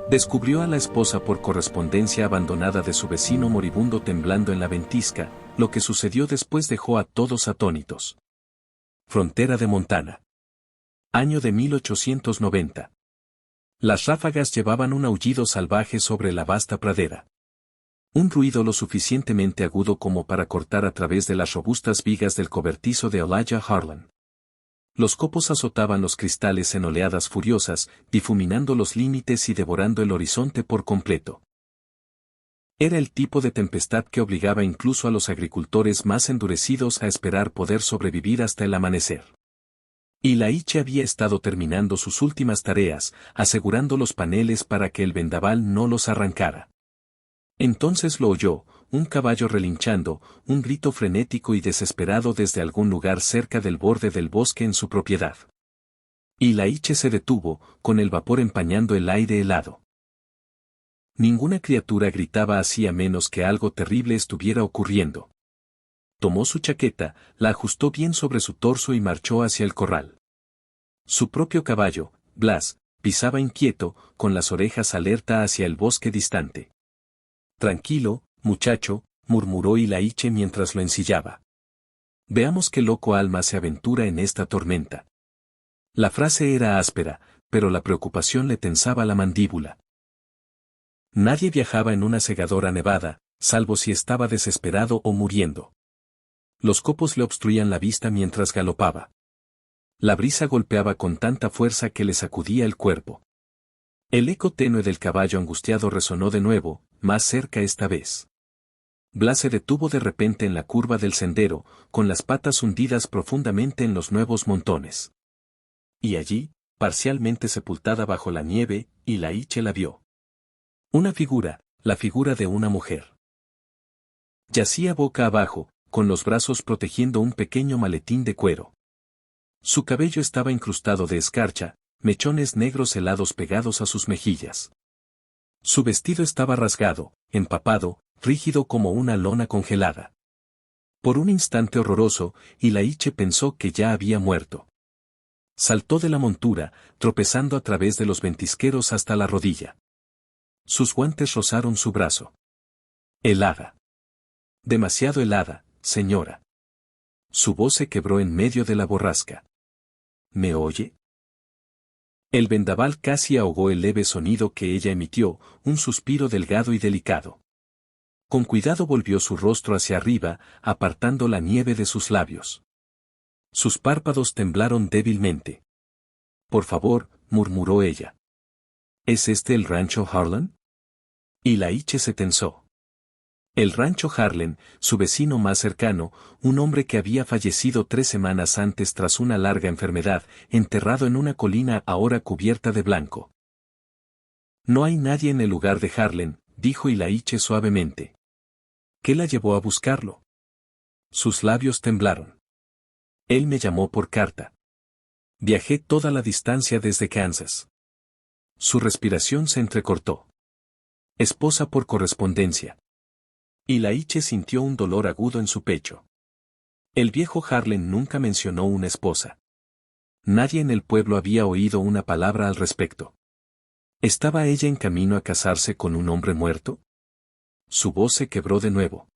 Descubrió a la esposa por correspondencia abandonada de su vecino moribundo temblando en la ventisca. Lo que sucedió después dejó a todos atónitos. Frontera de Montana. Año de 1890. Las ráfagas llevaban un aullido salvaje sobre la vasta pradera. Un ruido lo suficientemente agudo como para cortar a través de las robustas vigas del cobertizo de Elijah Harlan. Los copos azotaban los cristales en oleadas furiosas, difuminando los límites y devorando el horizonte por completo. Era el tipo de tempestad que obligaba incluso a los agricultores más endurecidos a esperar poder sobrevivir hasta el amanecer. Y la Iche había estado terminando sus últimas tareas, asegurando los paneles para que el vendaval no los arrancara. Entonces lo oyó, un caballo relinchando, un grito frenético y desesperado desde algún lugar cerca del borde del bosque en su propiedad. Y la Iche se detuvo, con el vapor empañando el aire helado. Ninguna criatura gritaba así a menos que algo terrible estuviera ocurriendo. Tomó su chaqueta, la ajustó bien sobre su torso y marchó hacia el corral. Su propio caballo, Blas, pisaba inquieto, con las orejas alerta hacia el bosque distante. Tranquilo, muchacho, murmuró Ilaiche mientras lo ensillaba. Veamos qué loco alma se aventura en esta tormenta. La frase era áspera, pero la preocupación le tensaba la mandíbula. Nadie viajaba en una segadora nevada, salvo si estaba desesperado o muriendo. Los copos le obstruían la vista mientras galopaba. La brisa golpeaba con tanta fuerza que le sacudía el cuerpo. El eco tenue del caballo angustiado resonó de nuevo, más cerca esta vez. Blas se detuvo de repente en la curva del sendero, con las patas hundidas profundamente en los nuevos montones. Y allí, parcialmente sepultada bajo la nieve, Ilaiche la vio. Una figura, la figura de una mujer. Yacía boca abajo, con los brazos protegiendo un pequeño maletín de cuero. Su cabello estaba incrustado de escarcha, mechones negros helados pegados a sus mejillas. Su vestido estaba rasgado, empapado, rígido como una lona congelada. Por un instante horroroso, Ilaiche pensó que ya había muerto. Saltó de la montura, tropezando a través de los ventisqueros hasta la rodilla. Sus guantes rozaron su brazo. Helada. Demasiado helada, señora. Su voz se quebró en medio de la borrasca. ¿Me oye? El vendaval casi ahogó el leve sonido que ella emitió, un suspiro delgado y delicado. Con cuidado volvió su rostro hacia arriba, apartando la nieve de sus labios. Sus párpados temblaron débilmente. Por favor, murmuró ella. ¿Es este el rancho Harlan? Ilaiche se tensó. El rancho Harlan, su vecino más cercano, un hombre que había fallecido 3 semanas antes tras una larga enfermedad, enterrado en una colina ahora cubierta de blanco. No hay nadie en el lugar de Harlan, dijo Ilaiche suavemente. ¿Qué la llevó a buscarlo? Sus labios temblaron. Él me llamó por carta. Viajé toda la distancia desde Kansas. Su respiración se entrecortó. Esposa por correspondencia. Ilaiche sintió un dolor agudo en su pecho. El viejo Harlan nunca mencionó una esposa. Nadie en el pueblo había oído una palabra al respecto. ¿Estaba ella en camino a casarse con un hombre muerto? Su voz se quebró de nuevo.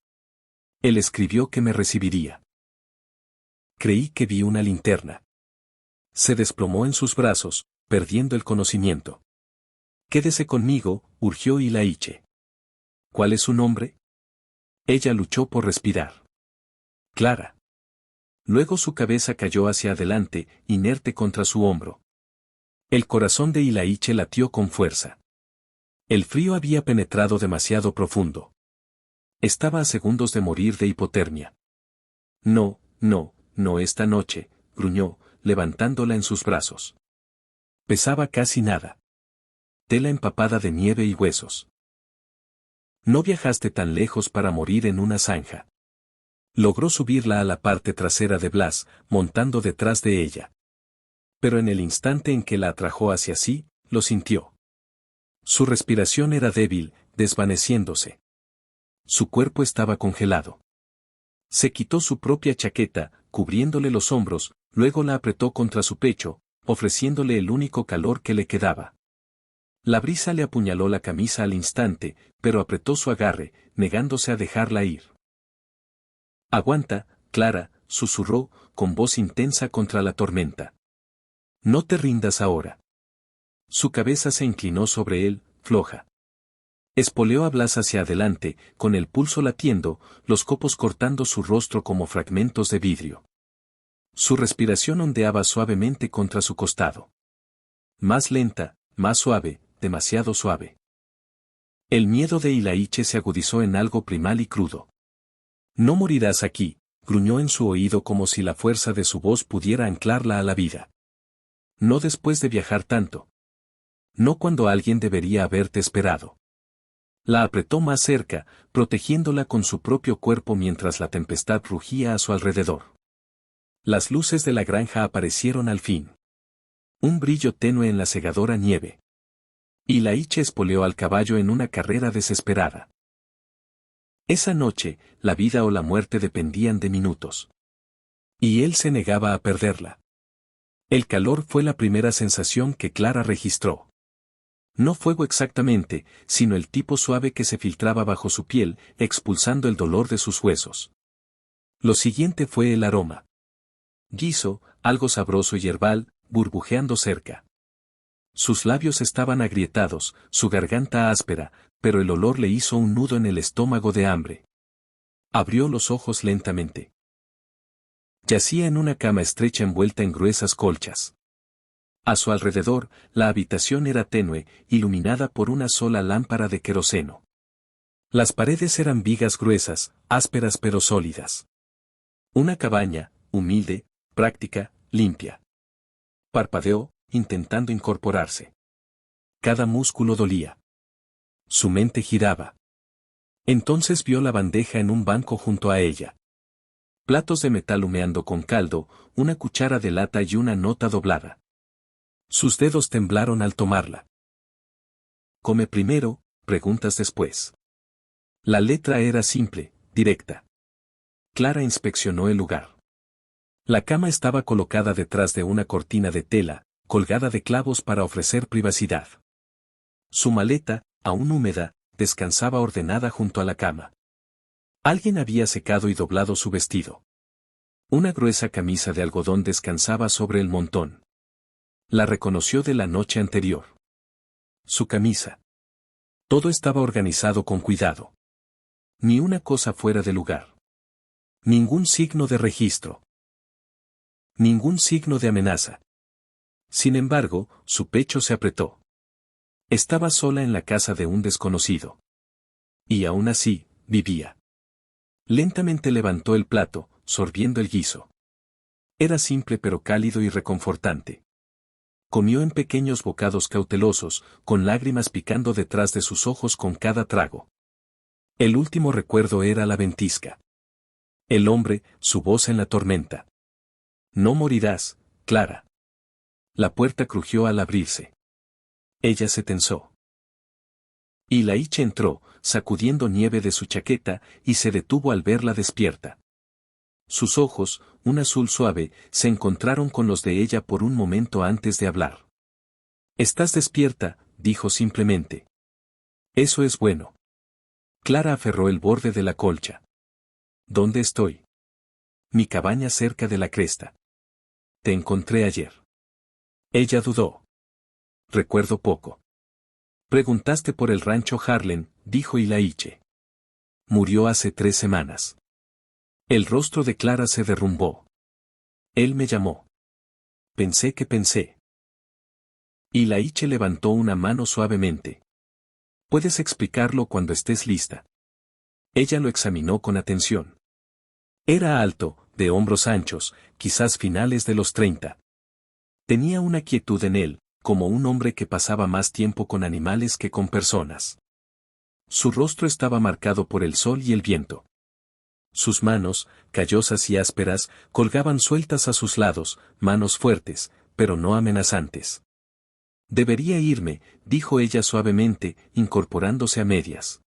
Él escribió que me recibiría. Creí que vi una linterna. Se desplomó en sus brazos, perdiendo el conocimiento. Quédese conmigo, urgió Ilaiche. ¿Cuál es su nombre? Ella luchó por respirar. Clara. Luego su cabeza cayó hacia adelante, inerte contra su hombro. El corazón de Ilaiche latió con fuerza. El frío había penetrado demasiado profundo. Estaba a segundos de morir de hipotermia. No, no, no esta noche, gruñó, levantándola en sus brazos. Pesaba casi nada. Tela empapada de nieve y huesos. No viajaste tan lejos para morir en una zanja. Logró subirla a la parte trasera de Blas, montando detrás de ella. Pero en el instante en que la atrajo hacia sí, lo sintió. Su respiración era débil, desvaneciéndose. Su cuerpo estaba congelado. Se quitó su propia chaqueta, cubriéndole los hombros, luego la apretó contra su pecho, ofreciéndole el único calor que le quedaba. La brisa le apuñaló la camisa al instante, pero apretó su agarre, negándose a dejarla ir. Aguanta, Clara, susurró, con voz intensa contra la tormenta. No te rindas ahora. Su cabeza se inclinó sobre él, floja. Espoleó a Blas hacia adelante, con el pulso latiendo, los copos cortando su rostro como fragmentos de vidrio. Su respiración ondeaba suavemente contra su costado. Más lenta, más suave, demasiado suave. El miedo de Ilaiche se agudizó en algo primal y crudo. No morirás aquí, gruñó en su oído como si la fuerza de su voz pudiera anclarla a la vida. No después de viajar tanto. No cuando alguien debería haberte esperado. La apretó más cerca, protegiéndola con su propio cuerpo mientras la tempestad rugía a su alrededor. Las luces de la granja aparecieron al fin. Un brillo tenue en la cegadora nieve. Ilaiche espoleó al caballo en una carrera desesperada. Esa noche, la vida o la muerte dependían de minutos. Y él se negaba a perderla. El calor fue la primera sensación que Clara registró. No fuego exactamente, sino el tipo suave que se filtraba bajo su piel, expulsando el dolor de sus huesos. Lo siguiente fue el aroma. Guiso, algo sabroso y herbal, burbujeando cerca. Sus labios estaban agrietados, su garganta áspera, pero el olor le hizo un nudo en el estómago de hambre. Abrió los ojos lentamente. Yacía en una cama estrecha envuelta en gruesas colchas. A su alrededor, la habitación era tenue, iluminada por una sola lámpara de queroseno. Las paredes eran vigas gruesas, ásperas pero sólidas. Una cabaña, humilde, práctica, limpia. Parpadeó, intentando incorporarse. Cada músculo dolía. Su mente giraba. Entonces vio la bandeja en un banco junto a ella. Platos de metal humeando con caldo, una cuchara de lata y una nota doblada. Sus dedos temblaron al tomarla. ¿Come primero, preguntas después? La letra era simple, directa. Clara inspeccionó el lugar. La cama estaba colocada detrás de una cortina de tela, colgada de clavos para ofrecer privacidad. Su maleta, aún húmeda, descansaba ordenada junto a la cama. Alguien había secado y doblado su vestido. Una gruesa camisa de algodón descansaba sobre el montón. La reconoció de la noche anterior. Su camisa. Todo estaba organizado con cuidado. Ni una cosa fuera de lugar. Ningún signo de registro. Ningún signo de amenaza. Sin embargo, su pecho se apretó. Estaba sola en la casa de un desconocido. Y aún así, vivía. Lentamente levantó el plato, sorbiendo el guiso. Era simple pero cálido y reconfortante. Comió en pequeños bocados cautelosos, con lágrimas picando detrás de sus ojos con cada trago. El último recuerdo era la ventisca. El hombre, su voz en la tormenta. No morirás, Clara. La puerta crujió al abrirse. Ella se tensó. Ilaiche entró, sacudiendo nieve de su chaqueta, y se detuvo al verla despierta. Sus ojos, un azul suave, se encontraron con los de ella por un momento antes de hablar. «Estás despierta», dijo simplemente. «Eso es bueno». Clara aferró el borde de la colcha. «¿Dónde estoy?» «Mi cabaña cerca de la cresta. Te encontré ayer». Ella dudó. «Recuerdo poco». «Preguntaste por el rancho Harlan», dijo Ilaiche. «Murió hace 3 semanas». El rostro de Clara se derrumbó. Él me llamó. Pensé que pensé. Ilaiche levantó una mano suavemente. Puedes explicarlo cuando estés lista. Ella lo examinó con atención. Era alto, de hombros anchos, quizás finales de los 30. Tenía una quietud en él, como un hombre que pasaba más tiempo con animales que con personas. Su rostro estaba marcado por el sol y el viento. Sus manos, callosas y ásperas, colgaban sueltas a sus lados, manos fuertes, pero no amenazantes. «Debería irme», dijo ella suavemente, incorporándose a medias.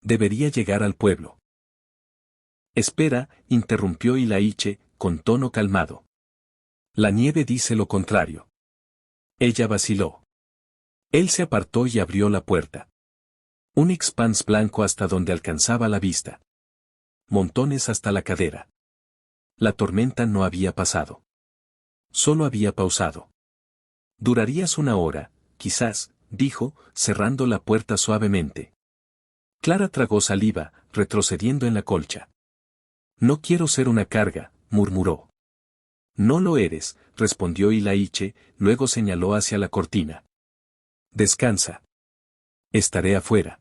«Debería llegar al pueblo». «Espera», interrumpió Ilaiche, con tono calmado. «La nieve dice lo contrario». Ella vaciló. Él se apartó y abrió la puerta. Un expanse blanco hasta donde alcanzaba la vista. Montones hasta la cadera. La tormenta no había pasado. Solo había pausado. Durarías una hora, quizás, dijo, cerrando la puerta suavemente. Clara tragó saliva, retrocediendo en la colcha. No quiero ser una carga, murmuró. No lo eres, respondió Ilaiche, luego señaló hacia la cortina. Descansa. Estaré afuera.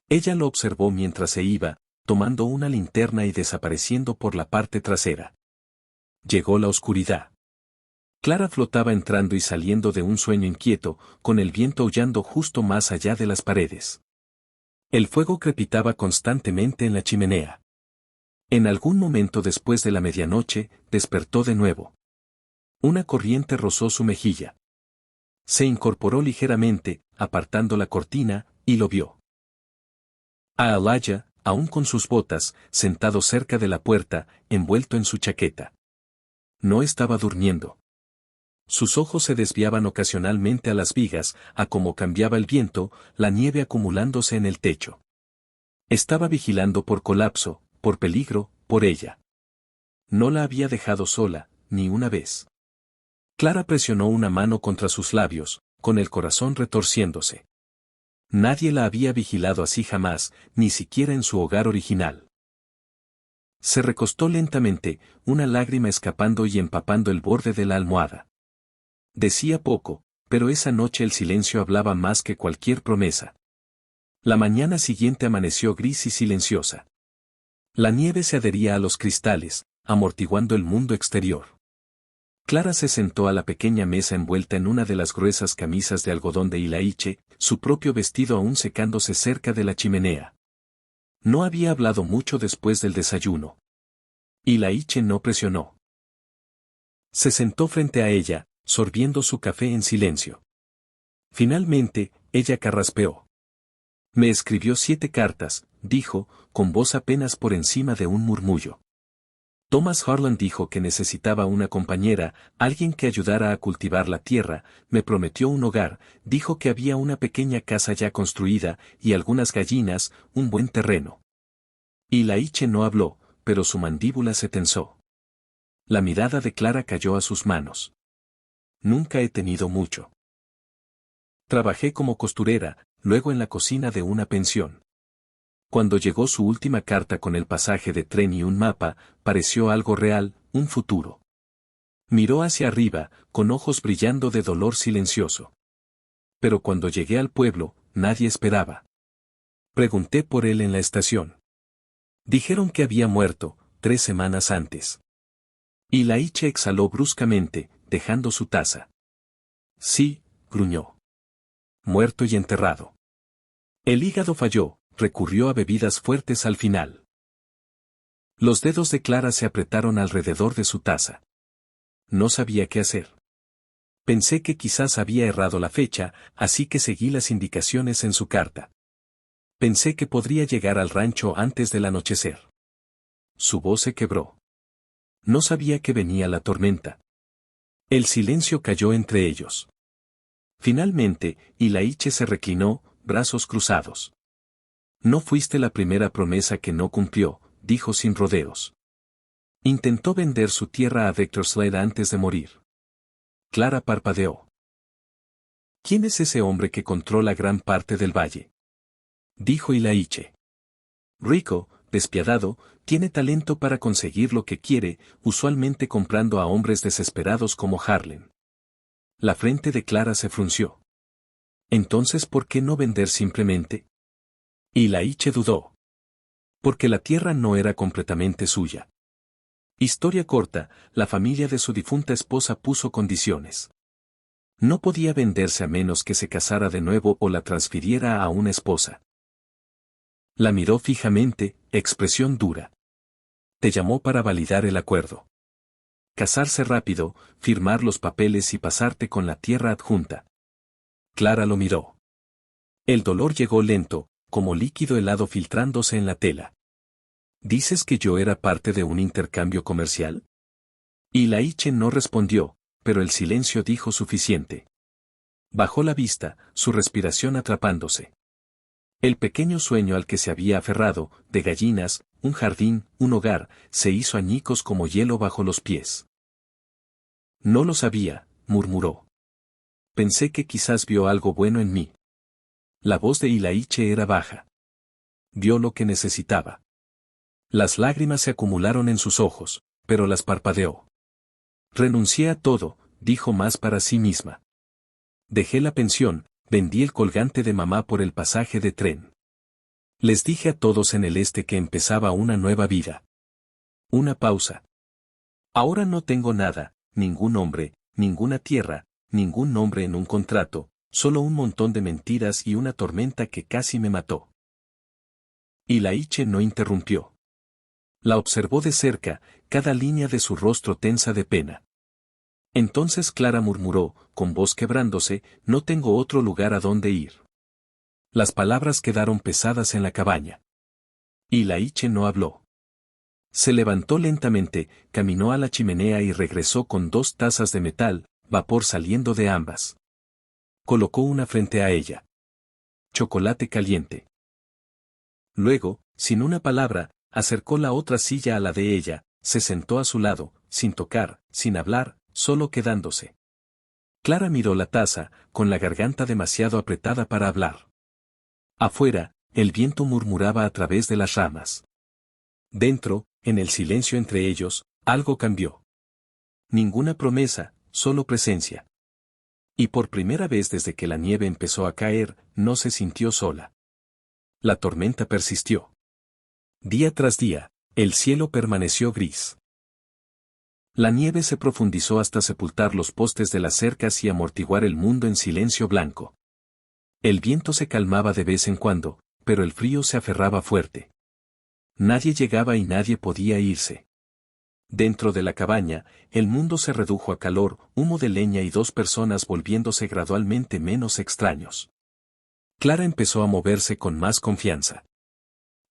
Ella lo observó mientras se iba, tomando una linterna y desapareciendo por la parte trasera. Llegó la oscuridad. Clara flotaba entrando y saliendo de un sueño inquieto, con el viento aullando justo más allá de las paredes. El fuego crepitaba constantemente en la chimenea. En algún momento después de la medianoche, despertó de nuevo. Una corriente rozó su mejilla. Se incorporó ligeramente, apartando la cortina, y lo vio. A Alaya, aún con sus botas, sentado cerca de la puerta, envuelto en su chaqueta. No estaba durmiendo. Sus ojos se desviaban ocasionalmente a las vigas, a cómo cambiaba el viento, la nieve acumulándose en el techo. Estaba vigilando por colapso, por peligro, por ella. No la había dejado sola, ni una vez. Clara presionó una mano contra sus labios, con el corazón retorciéndose. Nadie la había vigilado así jamás, ni siquiera en su hogar original. Se recostó lentamente, una lágrima escapando y empapando el borde de la almohada. Decía poco, pero esa noche el silencio hablaba más que cualquier promesa. La mañana siguiente amaneció gris y silenciosa. La nieve se adhería a los cristales, amortiguando el mundo exterior. Clara se sentó a la pequeña mesa envuelta en una de las gruesas camisas de algodón de Ilaiche, su propio vestido aún secándose cerca de la chimenea. No había hablado mucho después del desayuno. Ilaiche no presionó. Se sentó frente a ella, sorbiendo su café en silencio. Finalmente, ella carraspeó. Me escribió 7 cartas, dijo, con voz apenas por encima de un murmullo. Thomas Harlan dijo que necesitaba una compañera, alguien que ayudara a cultivar la tierra, me prometió un hogar, dijo que había una pequeña casa ya construida, y algunas gallinas, un buen terreno. Ilaiche no habló, pero su mandíbula se tensó. La mirada de Clara cayó a sus manos. Nunca he tenido mucho. Trabajé como costurera, luego en la cocina de una pensión. Cuando llegó su última carta con el pasaje de tren y un mapa, pareció algo real, un futuro. Miró hacia arriba, con ojos brillando de dolor silencioso. Pero cuando llegué al pueblo, nadie esperaba. Pregunté por él en la estación. Dijeron que había muerto, 3 semanas antes. Ilaiche exhaló bruscamente, dejando su taza. Sí, gruñó. Muerto y enterrado. El hígado falló, recurrió a bebidas fuertes al final. Los dedos de Clara se apretaron alrededor de su taza. No sabía qué hacer. Pensé que quizás había errado la fecha, así que seguí las indicaciones en su carta. Pensé que podría llegar al rancho antes del anochecer. Su voz se quebró. No sabía que venía la tormenta. El silencio cayó entre ellos. Finalmente, Ilaiche se reclinó, brazos cruzados. No fuiste la primera promesa que no cumplió, dijo sin rodeos. Intentó vender su tierra a Victor Slade antes de morir. Clara parpadeó. ¿Quién es ese hombre que controla gran parte del valle? Dijo Ilaiche. Rico, despiadado, tiene talento para conseguir lo que quiere, usualmente comprando a hombres desesperados como Harlan. La frente de Clara se frunció. Entonces, ¿por qué no vender simplemente? Ilaiche dudó. Porque la tierra no era completamente suya. Historia corta, la familia de su difunta esposa puso condiciones. No podía venderse a menos que se casara de nuevo o la transfiriera a una esposa. La miró fijamente, expresión dura. Te llamó para validar el acuerdo. Casarse rápido, firmar los papeles y pasarte con la tierra adjunta. Clara lo miró. El dolor llegó lento, como líquido helado filtrándose en la tela. ¿Dices que yo era parte de un intercambio comercial? Ilaiche no respondió, pero el silencio dijo suficiente. Bajó la vista, su respiración atrapándose. El pequeño sueño al que se había aferrado, de gallinas, un jardín, un hogar, se hizo añicos como hielo bajo los pies. No lo sabía, murmuró. Pensé que quizás vio algo bueno en mí. La voz de Ilaiche era baja. Vio lo que necesitaba. Las lágrimas se acumularon en sus ojos, pero las parpadeó. Renuncié a todo, dijo más para sí misma. Dejé la pensión, vendí el colgante de mamá por el pasaje de tren. Les dije a todos en el este que empezaba una nueva vida. Una pausa. Ahora no tengo nada, ningún hombre, ninguna tierra, ningún nombre en un contrato, solo un montón de mentiras y una tormenta que casi me mató. Ilaiche no interrumpió. La observó de cerca, cada línea de su rostro tensa de pena. Entonces Clara murmuró, con voz quebrándose, no tengo otro lugar a donde ir. Las palabras quedaron pesadas en la cabaña. Ilaiche no habló. Se levantó lentamente, caminó a la chimenea y regresó con 2 tazas de metal, vapor saliendo de ambas. Colocó una frente a ella. Chocolate caliente. Luego, sin una palabra, acercó la otra silla a la de ella, se sentó a su lado, sin tocar, sin hablar, solo quedándose. Clara miró la taza, con la garganta demasiado apretada para hablar. Afuera, el viento murmuraba a través de las ramas. Dentro, en el silencio entre ellos, algo cambió. Ninguna promesa, solo presencia. Y por primera vez desde que la nieve empezó a caer, no se sintió sola. La tormenta persistió. Día tras día, el cielo permaneció gris. La nieve se profundizó hasta sepultar los postes de las cercas y amortiguar el mundo en silencio blanco. El viento se calmaba de vez en cuando, pero el frío se aferraba fuerte. Nadie llegaba y nadie podía irse. Dentro de la cabaña, el mundo se redujo a calor, humo de leña y 2 personas volviéndose gradualmente menos extraños. Clara empezó a moverse con más confianza.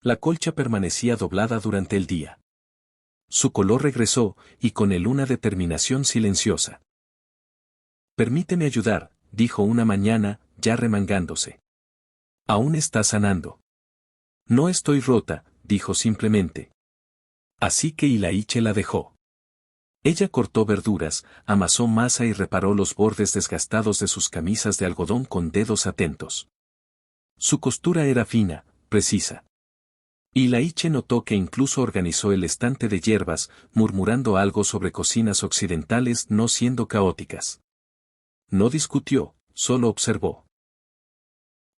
La colcha permanecía doblada durante el día. Su color regresó, y con él una determinación silenciosa. Permíteme ayudar, dijo una mañana, ya remangándose. Aún está sanando. No estoy rota, dijo simplemente. Así que Ilaiche la dejó. Ella cortó verduras, amasó masa y reparó los bordes desgastados de sus camisas de algodón con dedos atentos. Su costura era fina, precisa. Ilaiche notó que incluso organizó el estante de hierbas, murmurando algo sobre cocinas occidentales no siendo caóticas. No discutió, solo observó.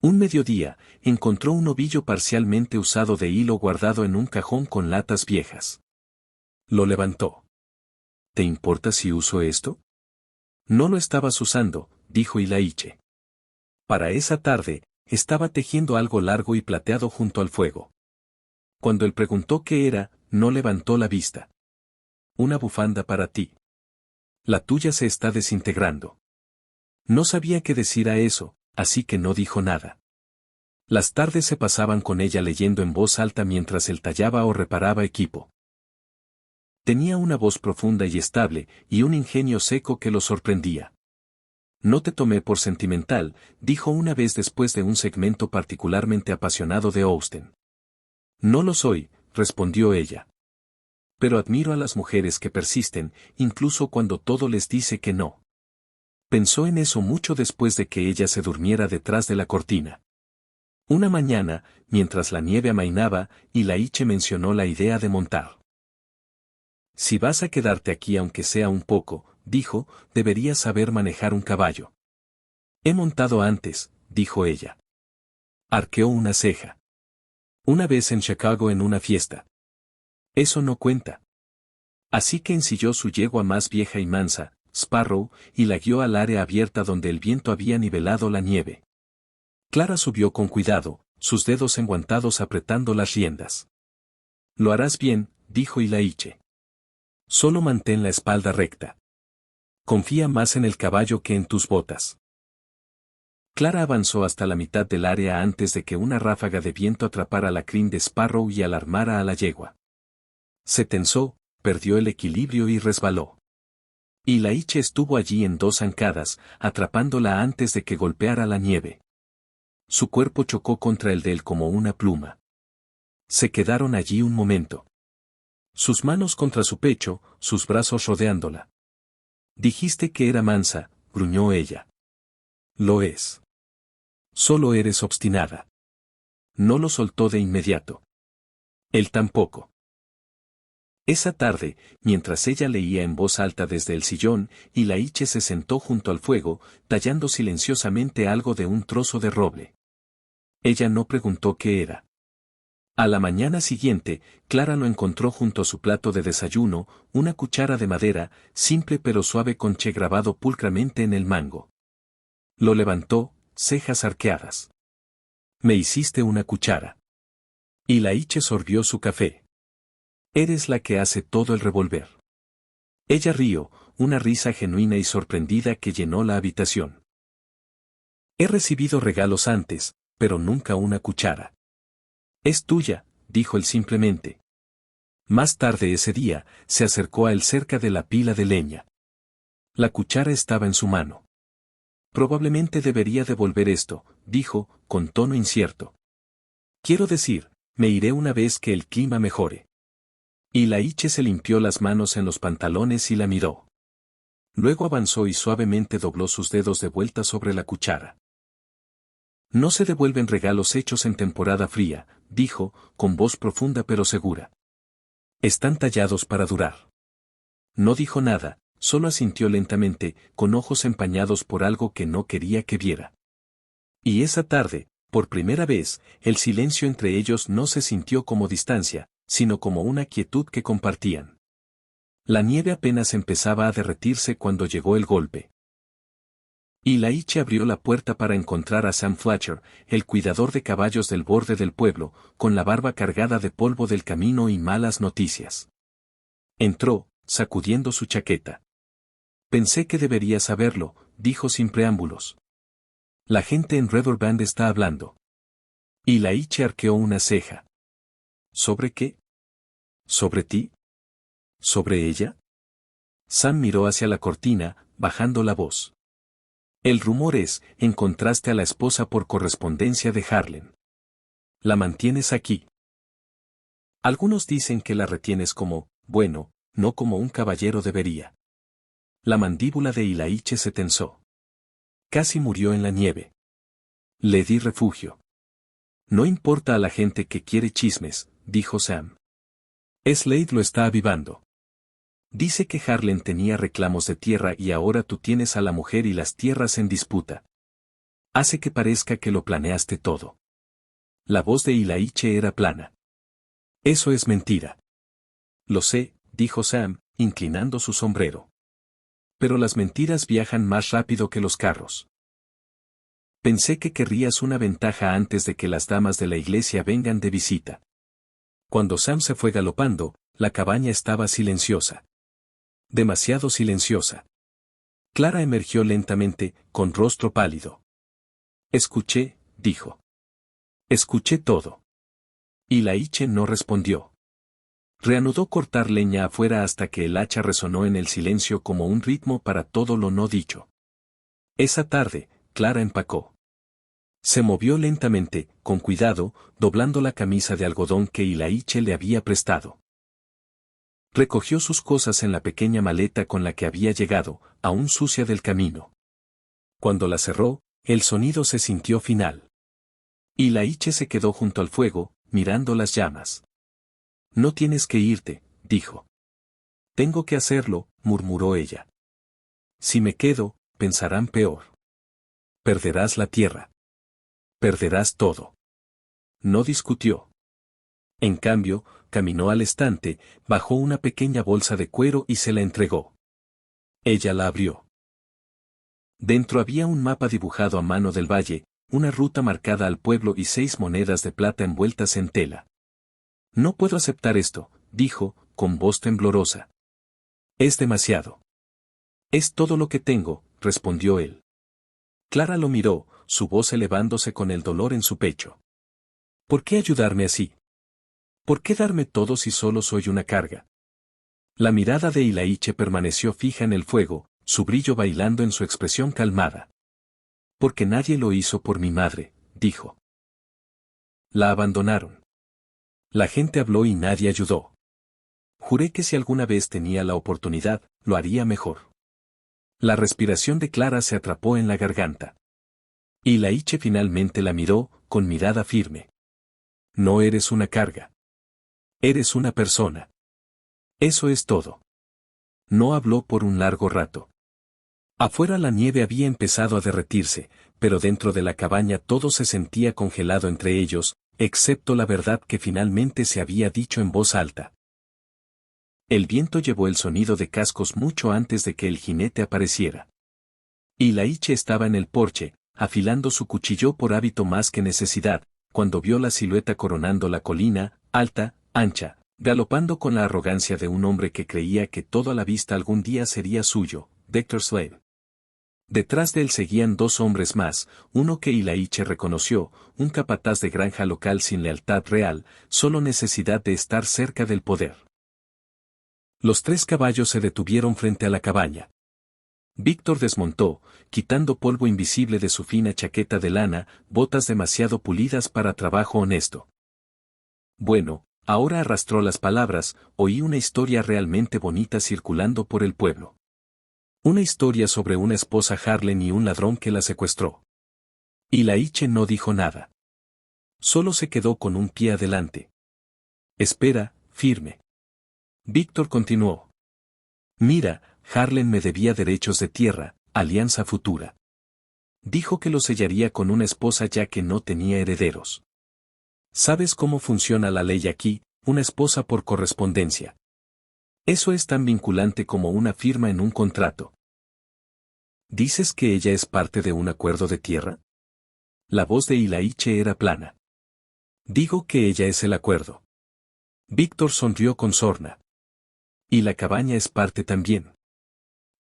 Un mediodía, encontró un ovillo parcialmente usado de hilo guardado en un cajón con latas viejas. Lo levantó. ¿Te importa si uso esto? No lo estabas usando, dijo Ilaiche. Para esa tarde, estaba tejiendo algo largo y plateado junto al fuego. Cuando él preguntó qué era, no levantó la vista. Una bufanda para ti. La tuya se está desintegrando. No sabía qué decir a eso, así que no dijo nada. Las tardes se pasaban con ella leyendo en voz alta mientras él tallaba o reparaba equipo. Tenía una voz profunda y estable, y un ingenio seco que lo sorprendía. No te tomé por sentimental, dijo una vez después de un segmento particularmente apasionado de Austen. No lo soy, respondió ella. Pero admiro a las mujeres que persisten, incluso cuando todo les dice que no. Pensó en eso mucho después de que ella se durmiera detrás de la cortina. Una mañana, mientras la nieve amainaba, Ilaiche mencionó la idea de montar. Si vas a quedarte aquí aunque sea un poco, dijo, deberías saber manejar un caballo. He montado antes, dijo ella. Arqueó una ceja. Una vez en Chicago en una fiesta. Eso no cuenta. Así que ensilló su yegua más vieja y mansa, Sparrow, y la guió al área abierta donde el viento había nivelado la nieve. Clara subió con cuidado, sus dedos enguantados apretando las riendas. Lo harás bien, dijo Ilaiche. Solo mantén la espalda recta. Confía más en el caballo que en tus botas. Clara avanzó hasta la mitad del área antes de que una ráfaga de viento atrapara la crin de Sparrow y alarmara a la yegua. Se tensó, perdió el equilibrio y resbaló. Y Laiche estuvo allí en 2 zancadas, atrapándola antes de que golpeara la nieve. Su cuerpo chocó contra el de él como una pluma. Se quedaron allí un momento. Sus manos contra su pecho, sus brazos rodeándola. Dijiste que era mansa, gruñó ella. Lo es. Solo eres obstinada. No lo soltó de inmediato. Él tampoco. Esa tarde, mientras ella leía en voz alta desde el sillón, y Laiche se sentó junto al fuego, tallando silenciosamente algo de un trozo de roble. Ella no preguntó qué era. A la mañana siguiente, Clara lo encontró junto a su plato de desayuno, una cuchara de madera, simple pero suave con che grabado pulcramente en el mango. Lo levantó, cejas arqueadas. Me hiciste una cuchara. Y Laiche sorbió su café. Eres la que hace todo el revolver. Ella rió, una risa genuina y sorprendida que llenó la habitación. He recibido regalos antes, pero nunca una cuchara. Es tuya, dijo él simplemente. Más tarde ese día, se acercó a él cerca de la pila de leña. La cuchara estaba en su mano. Probablemente debería devolver esto, dijo, con tono incierto. Quiero decir, me iré una vez que el clima mejore. Y Laiche se limpió las manos en los pantalones y la miró. Luego avanzó y suavemente dobló sus dedos de vuelta sobre la cuchara. No se devuelven regalos hechos en temporada fría, dijo, con voz profunda pero segura. Están tallados para durar. No dijo nada, solo asintió lentamente, con ojos empañados por algo que no quería que viera. Y esa tarde, por primera vez, el silencio entre ellos no se sintió como distancia, sino como una quietud que compartían. La nieve apenas empezaba a derretirse cuando llegó el golpe. Y Laiche abrió la puerta para encontrar a Sam Fletcher, el cuidador de caballos del borde del pueblo, con la barba cargada de polvo del camino y malas noticias. Entró, sacudiendo su chaqueta. Pensé que debería saberlo, dijo sin preámbulos. La gente en Riverbend está hablando. Y Laiche arqueó una ceja. ¿Sobre qué? ¿Sobre ti? ¿Sobre ella? Sam miró hacia la cortina, bajando la voz. El rumor es, encontraste a la esposa por correspondencia de Harlan. ¿La mantienes aquí? Algunos dicen que la retienes como, bueno, no como un caballero debería. La mandíbula de Laiche se tensó. Casi murió en la nieve. Le di refugio. No importa a la gente que quiere chismes, dijo Sam. Slade lo está avivando. Dice que Harlan tenía reclamos de tierra y ahora tú tienes a la mujer y las tierras en disputa. Hace que parezca que lo planeaste todo. La voz de Laiche era plana. Eso es mentira. Lo sé, dijo Sam, inclinando su sombrero. Pero las mentiras viajan más rápido que los carros. Pensé que querrías una ventaja antes de que las damas de la iglesia vengan de visita. Cuando Sam se fue galopando, la cabaña estaba silenciosa. Demasiado silenciosa. Clara emergió lentamente, con rostro pálido. Escuché, dijo. Escuché todo. Y Laiche no respondió. Reanudó cortar leña afuera hasta que el hacha resonó en el silencio como un ritmo para todo lo no dicho. Esa tarde, Clara empacó. Se movió lentamente, con cuidado, doblando la camisa de algodón que Laiche le había prestado. Recogió sus cosas en la pequeña maleta con la que había llegado, aún sucia del camino. Cuando la cerró, el sonido se sintió final. Y Laiche se quedó junto al fuego, mirando las llamas. No tienes que irte, dijo. Tengo que hacerlo, murmuró ella. Si me quedo, pensarán peor. Perderás la tierra. Perderás todo. No discutió. En cambio, caminó al estante, bajó una pequeña bolsa de cuero y se la entregó. Ella la abrió. Dentro había un mapa dibujado a mano del valle, una ruta marcada al pueblo y 6 monedas de plata envueltas en tela. No puedo aceptar esto, dijo, con voz temblorosa. Es demasiado. Es todo lo que tengo, respondió él. Clara lo miró, su voz elevándose con el dolor en su pecho. ¿Por qué ayudarme así? ¿Por qué darme todo si solo soy una carga? La mirada de Ilaiche permaneció fija en el fuego, su brillo bailando en su expresión calmada. Porque nadie lo hizo por mi madre, dijo. La abandonaron. La gente habló y nadie ayudó. Juré que si alguna vez tenía la oportunidad, lo haría mejor. La respiración de Clara se atrapó en la garganta. Ilaiche finalmente la miró, con mirada firme. No eres una carga. Eres una persona. Eso es todo. No habló por un largo rato. Afuera la nieve había empezado a derretirse, pero dentro de la cabaña todo se sentía congelado entre ellos, excepto la verdad que finalmente se había dicho en voz alta. El viento llevó el sonido de cascos mucho antes de que el jinete apareciera. Ilaiche estaba en el porche, afilando su cuchillo por hábito más que necesidad, cuando vio la silueta coronando la colina, alta, ancha, galopando con la arrogancia de un hombre que creía que todo a la vista algún día sería suyo, Dr. Slade. Detrás de él seguían dos hombres más, uno que Ilaiche reconoció, un capataz de granja local sin lealtad real, solo necesidad de estar cerca del poder. Los 3 caballos se detuvieron frente a la cabaña. Víctor desmontó, quitando polvo invisible de su fina chaqueta de lana, botas demasiado pulidas para trabajo honesto. Bueno, ahora arrastró las palabras, oí una historia realmente bonita circulando por el pueblo. Una historia sobre una esposa Harlan y un ladrón que la secuestró. Ilaiche no dijo nada. Solo se quedó con un pie adelante. Espera, firme. Víctor continuó. Mira, Harlan me debía derechos de tierra, alianza futura. Dijo que lo sellaría con una esposa ya que no tenía herederos. ¿Sabes cómo funciona la ley aquí? Una esposa por correspondencia. Eso es tan vinculante como una firma en un contrato. ¿Dices que ella es parte de un acuerdo de tierra? La voz de Ilaiche era plana. Digo que ella es el acuerdo. Víctor sonrió con sorna. Y la cabaña es parte también.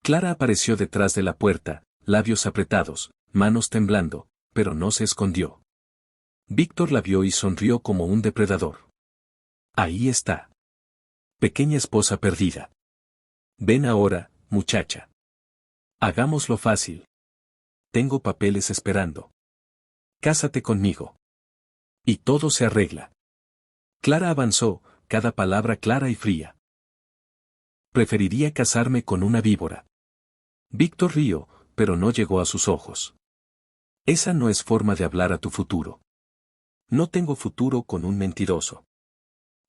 Clara apareció detrás de la puerta, labios apretados, manos temblando, pero no se escondió. Víctor la vio y sonrió como un depredador. Ahí está. Pequeña esposa perdida. Ven ahora, muchacha. Hagámoslo fácil. Tengo papeles esperando. Cásate conmigo. Y todo se arregla. Clara avanzó, cada palabra clara y fría. Preferiría casarme con una víbora. Víctor rió, pero no llegó a sus ojos. Esa no es forma de hablar a tu futuro. No tengo futuro con un mentiroso.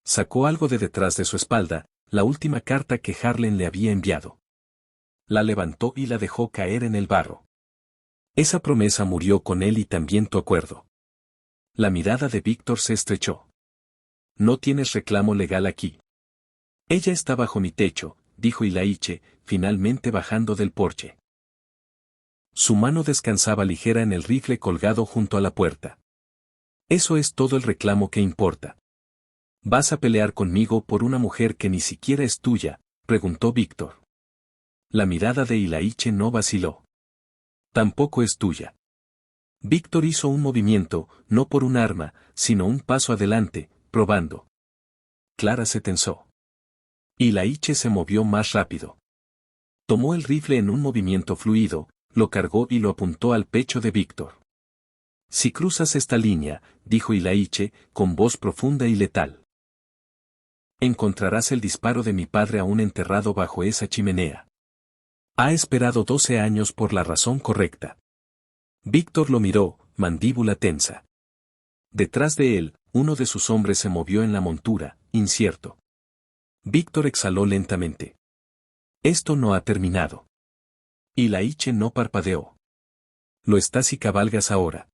Sacó algo de detrás de su espalda, la última carta que Harlan le había enviado. La levantó y la dejó caer en el barro. Esa promesa murió con él y también tu acuerdo. La mirada de Víctor se estrechó. No tienes reclamo legal aquí. Ella está bajo mi techo, dijo Ilaiche, finalmente bajando del porche. Su mano descansaba ligera en el rifle colgado junto a la puerta. Eso es todo el reclamo que importa. ¿Vas a pelear conmigo por una mujer que ni siquiera es tuya?, preguntó Víctor. La mirada de Ilaiche no vaciló. Tampoco es tuya. Víctor hizo un movimiento, no por un arma, sino un paso adelante, probando. Clara se tensó. Ilaiche se movió más rápido. Tomó el rifle en un movimiento fluido, lo cargó y lo apuntó al pecho de Víctor. Si cruzas esta línea, dijo Ilaiche, con voz profunda y letal. Encontrarás el disparo de mi padre aún enterrado bajo esa chimenea. Ha esperado 12 años por la razón correcta. Víctor lo miró, mandíbula tensa. Detrás de él, uno de sus hombres se movió en la montura, incierto. Víctor exhaló lentamente. Esto no ha terminado. Ilaiche no parpadeó. Lo estás y cabalgas ahora.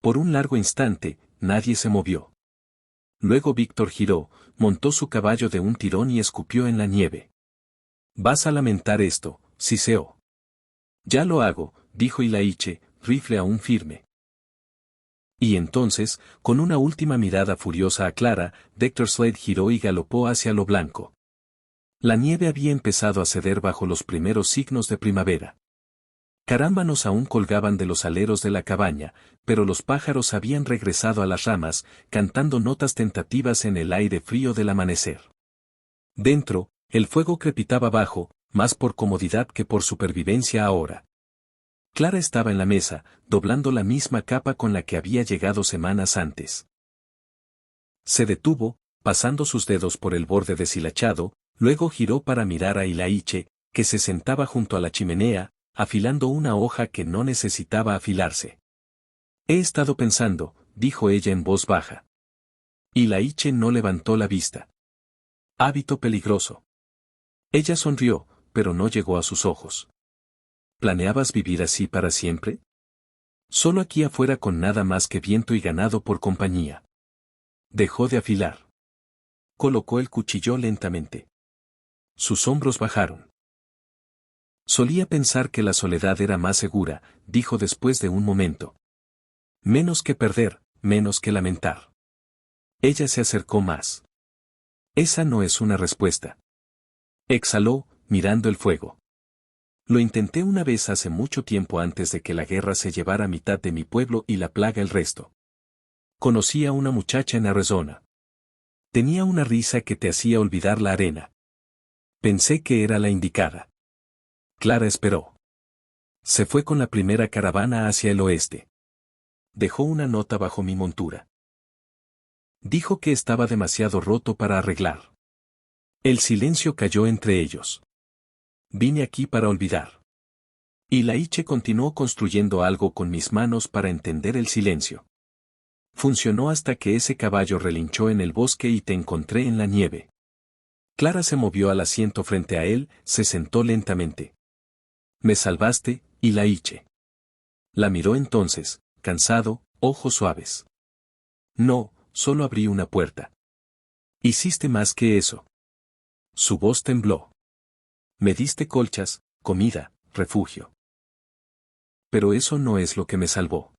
Por un largo instante, nadie se movió. Luego Víctor giró, montó su caballo de un tirón y escupió en la nieve. Vas a lamentar esto, siseó. Ya lo hago, dijo Ilaiche, rifle aún firme. Y entonces, con una última mirada furiosa a Clara, Dr. Slade giró y galopó hacia lo blanco. La nieve había empezado a ceder bajo los primeros signos de primavera. Carámbanos aún colgaban de los aleros de la cabaña, pero los pájaros habían regresado a las ramas, cantando notas tentativas en el aire frío del amanecer. Dentro, El fuego crepitaba bajo, más por comodidad que por supervivencia ahora. Clara estaba en la mesa, doblando la misma capa con la que había llegado semanas antes. Se detuvo, pasando sus dedos por el borde deshilachado, luego giró para mirar a Ilaiche, que se sentaba junto a la chimenea, afilando una hoja que no necesitaba afilarse. He estado pensando, dijo ella en voz baja. Ilaiche no levantó la vista. Hábito peligroso. Ella sonrió, pero no llegó a sus ojos. ¿Planeabas vivir así para siempre? Solo aquí afuera con nada más que viento y ganado por compañía. Dejó de afilar. Colocó el cuchillo lentamente. Sus hombros bajaron. Solía pensar que la soledad era más segura, dijo después de un momento. Menos que perder, menos que lamentar. Ella se acercó más. Esa no es una respuesta. Exhaló, mirando el fuego. Lo intenté una vez hace mucho tiempo antes de que la guerra se llevara mitad de mi pueblo y la plaga el resto. Conocí a una muchacha en Arizona. Tenía una risa que te hacía olvidar la arena. Pensé que era la indicada. Clara esperó. Se fue con la primera caravana hacia el oeste. Dejó una nota bajo mi montura. Dijo que estaba demasiado roto para arreglar. El silencio cayó entre ellos. Vine aquí para olvidar. Ilaiche continuó construyendo algo con mis manos para entender el silencio. Funcionó hasta que ese caballo relinchó en el bosque y te encontré en la nieve. Clara se movió al asiento frente a él, se sentó lentamente. Me salvaste, Ilaiche. La miró entonces, cansado, ojos suaves. No, solo abrí una puerta. Hiciste más que eso. Su voz tembló. Me diste colchas, comida, refugio. Pero eso no es lo que me salvó.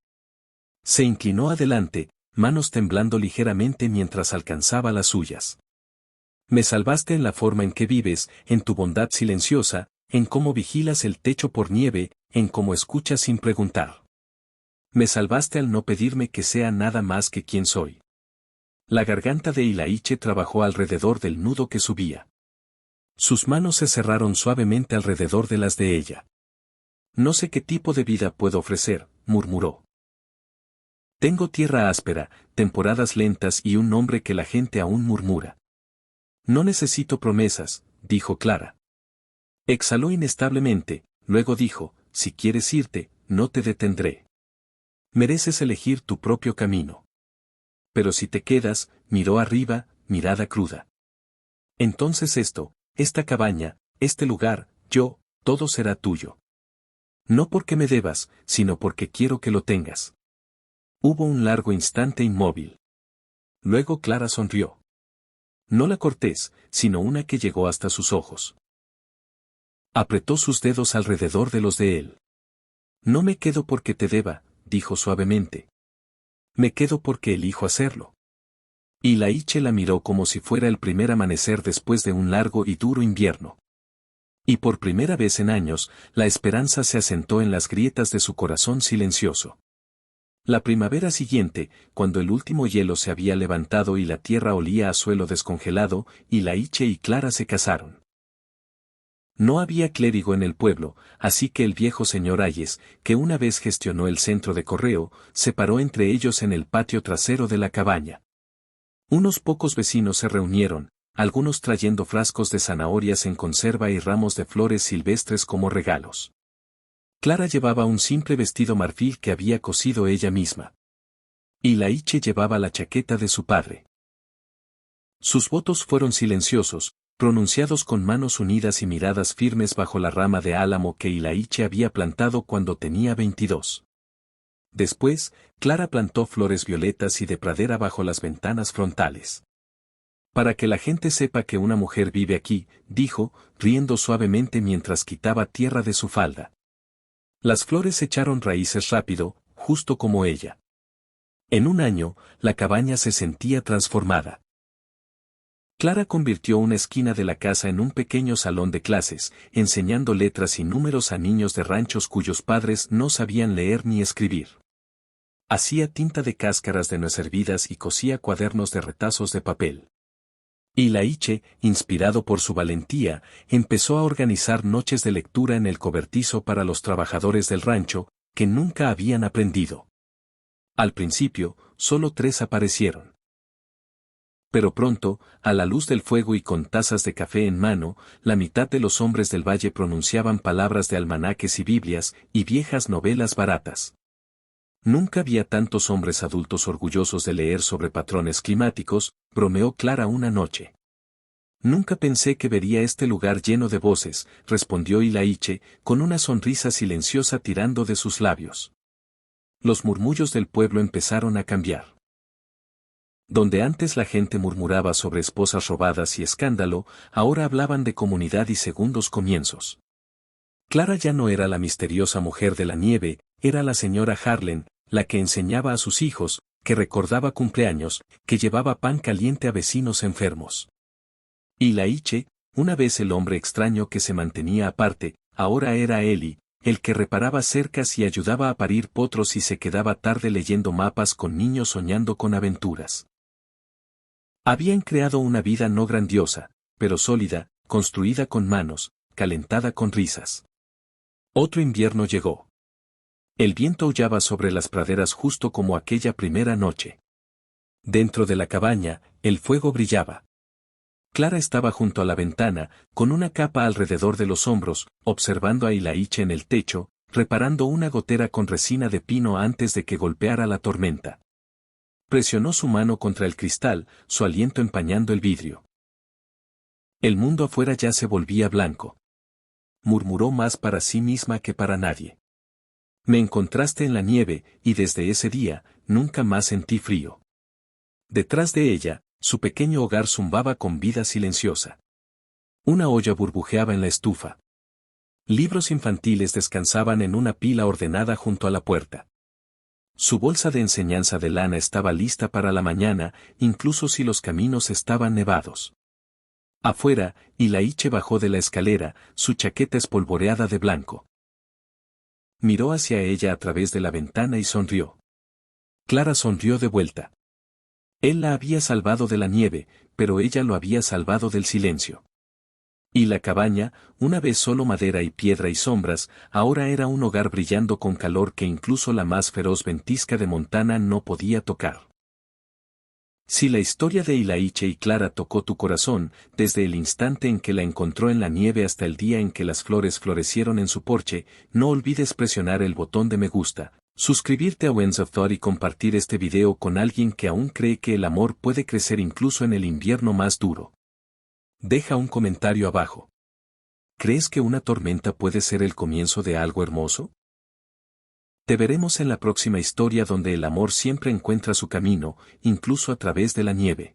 Se inclinó adelante, manos temblando ligeramente mientras alcanzaba las suyas. Me salvaste en la forma en que vives, en tu bondad silenciosa, en cómo vigilas el techo por nieve, en cómo escuchas sin preguntar. Me salvaste al no pedirme que sea nada más que quien soy. La garganta de Ilaiche trabajó alrededor del nudo que subía. Sus manos se cerraron suavemente alrededor de las de ella. No sé qué tipo de vida puedo ofrecer, murmuró. Tengo tierra áspera, temporadas lentas y un nombre que la gente aún murmura. No necesito promesas, dijo Clara. Exhaló inestablemente, luego dijo, si quieres irte, no te detendré. Mereces elegir tu propio camino. Pero si te quedas, miró arriba, mirada cruda. Entonces esta cabaña, este lugar, todo será tuyo. No porque me debas, sino porque quiero que lo tengas. Hubo un largo instante inmóvil. Luego Clara sonrió. No la cortés, sino una que llegó hasta sus ojos. Apretó sus dedos alrededor de los de él. No me quedo porque te deba, dijo suavemente. Me quedo porque elijo hacerlo. Ilaiche la miró como si fuera el primer amanecer después de un largo y duro invierno. Y por primera vez en años, la esperanza se asentó en las grietas de su corazón silencioso. La primavera siguiente, cuando el último hielo se había levantado y la tierra olía a suelo descongelado, Ilaiche y Clara se casaron. No había clérigo en el pueblo, así que el viejo señor Ayes, que una vez gestionó el centro de correo, se paró entre ellos en el patio trasero de la cabaña. Unos pocos vecinos se reunieron, algunos trayendo frascos de zanahorias en conserva y ramos de flores silvestres como regalos. Clara llevaba un simple vestido marfil que había cosido ella misma. Ilaiche llevaba la chaqueta de su padre. Sus votos fueron silenciosos, pronunciados con manos unidas y miradas firmes bajo la rama de álamo que Ilaiche había plantado cuando tenía 22. Después, Clara plantó flores violetas y de pradera bajo las ventanas frontales. Para que la gente sepa que una mujer vive aquí, dijo, riendo suavemente mientras quitaba tierra de su falda. Las flores echaron raíces rápido, justo como ella. En un año, la cabaña se sentía transformada. Clara convirtió una esquina de la casa en un pequeño salón de clases, enseñando letras y números a niños de ranchos cuyos padres no sabían leer ni escribir. Hacía tinta de cáscaras de nuez hervidas y cosía cuadernos de retazos de papel. Ilaiche, inspirado por su valentía, empezó a organizar noches de lectura en el cobertizo para los trabajadores del rancho, que nunca habían aprendido. Al principio, solo 3 aparecieron. Pero pronto, a la luz del fuego y con tazas de café en mano, la mitad de los hombres del valle pronunciaban palabras de almanaques y Biblias, y viejas novelas baratas. Nunca había tantos hombres adultos orgullosos de leer sobre patrones climáticos, bromeó Clara una noche. Nunca pensé que vería este lugar lleno de voces, respondió Ilaiche, con una sonrisa silenciosa tirando de sus labios. Los murmullos del pueblo empezaron a cambiar. Donde antes la gente murmuraba sobre esposas robadas y escándalo, ahora hablaban de comunidad y segundos comienzos. Clara ya no era la misteriosa mujer de la nieve, era la señora Harlan, la que enseñaba a sus hijos, que recordaba cumpleaños, que llevaba pan caliente a vecinos enfermos. Ilaiche, una vez el hombre extraño que se mantenía aparte, ahora era Eli, el que reparaba cercas y ayudaba a parir potros y se quedaba tarde leyendo mapas con niños soñando con aventuras. Habían creado una vida no grandiosa, pero sólida, construida con manos, calentada con risas. Otro invierno llegó. El viento aullaba sobre las praderas justo como aquella primera noche. Dentro de la cabaña, el fuego brillaba. Clara estaba junto a la ventana, con una capa alrededor de los hombros, observando a Ilaiche en el techo, reparando una gotera con resina de pino antes de que golpeara la tormenta. Presionó su mano contra el cristal, su aliento empañando el vidrio. El mundo afuera ya se volvía blanco. Murmuró más para sí misma que para nadie. Me encontraste en la nieve, y desde ese día, nunca más sentí frío. Detrás de ella, su pequeño hogar zumbaba con vida silenciosa. Una olla burbujeaba en la estufa. Libros infantiles descansaban en una pila ordenada junto a la puerta. Su bolsa de enseñanza de lana estaba lista para la mañana, incluso si los caminos estaban nevados. Afuera, Ilaiche bajó de la escalera, su chaqueta espolvoreada de blanco. Miró hacia ella a través de la ventana y sonrió. Clara sonrió de vuelta. Él la había salvado de la nieve, pero ella lo había salvado del silencio. Y la cabaña, una vez solo madera y piedra y sombras, ahora era un hogar brillando con calor que incluso la más feroz ventisca de Montana no podía tocar. Si la historia de Ilaiche y Clara tocó tu corazón, desde el instante en que la encontró en la nieve hasta el día en que las flores florecieron en su porche, no olvides presionar el botón de me gusta, suscribirte a Winds of Thought y compartir este video con alguien que aún cree que el amor puede crecer incluso en el invierno más duro. Deja un comentario abajo. ¿Crees que una tormenta puede ser el comienzo de algo hermoso? Te veremos en la próxima historia donde el amor siempre encuentra su camino, incluso a través de la nieve.